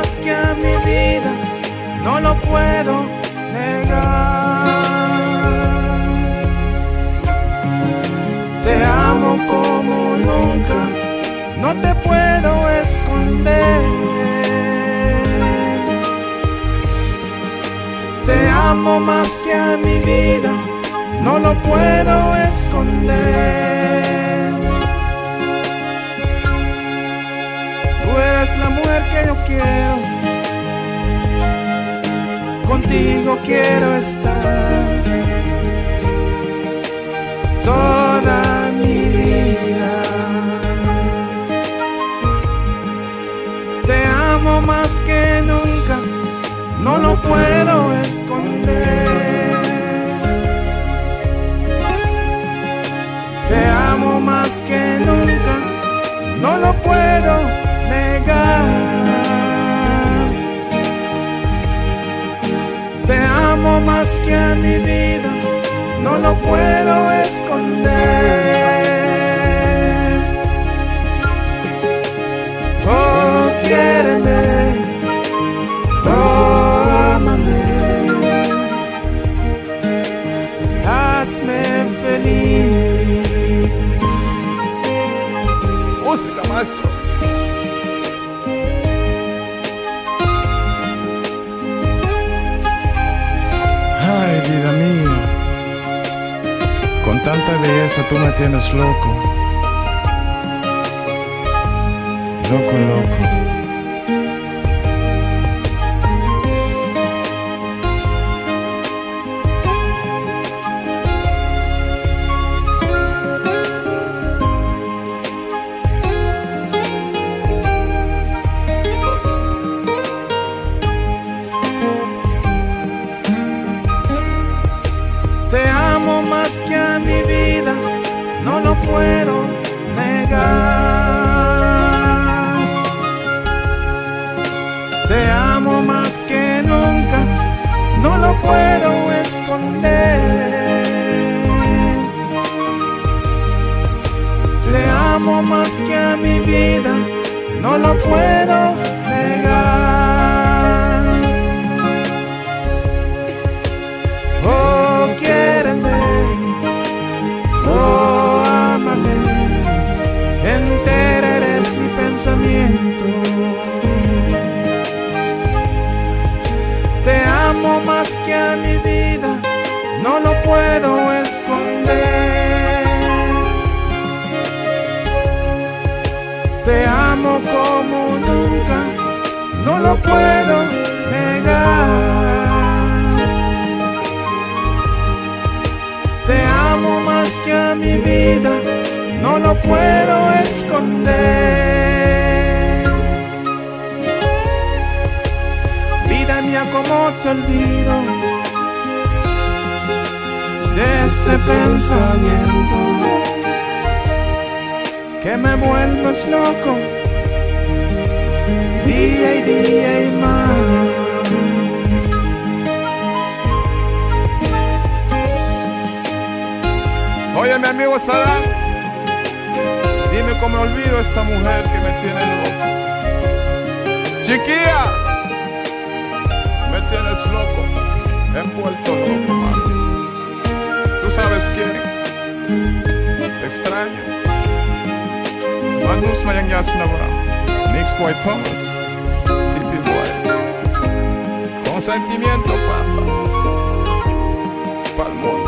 más que a mi vida, no lo puedo negar. Te amo como nunca, no te puedo esconder. Te amo más que a mi vida, no lo puedo esconder. Tú eres la mujer que yo quiero, contigo quiero estar toda mi vida. Te amo más que nunca, no lo puedo esconder. Te amo más que nunca, no lo puedo negar. Te amo más que a mi vida, no lo puedo esconder. Oh, quiéreme, oh, ámame, hazme feliz. Música, maestro. Ay, vida mía, con tanta belleza tú me tienes loco, loco, loco. Te amo más que a mi vida, no lo puedo negar. Te amo más que nunca, no lo puedo esconder. Te amo más que a mi vida, no lo puedo negar. Oh, quiéreme, oh, ámame, entera eres mi pensamiento. Te amo más que a mi vida, no lo puedo esconder. Te amo como nunca, no lo puedo negar. Te amo más que a mi vida, no lo puedo esconder. Vida mía, ¿cómo te olvido de este pensamiento que me vuelves loco día y día y más? Oye, mi amigo Sadán, dime cómo olvido a esa mujer que me tiene loco. Chiquilla, me tienes loco, envuelto loco, mano. ¿Tú sabes quién? Te extraño. Magnus Mayangasnava, Mix Boy Thomas, TP Boy. Con sentimiento, papá, pa'l mundo.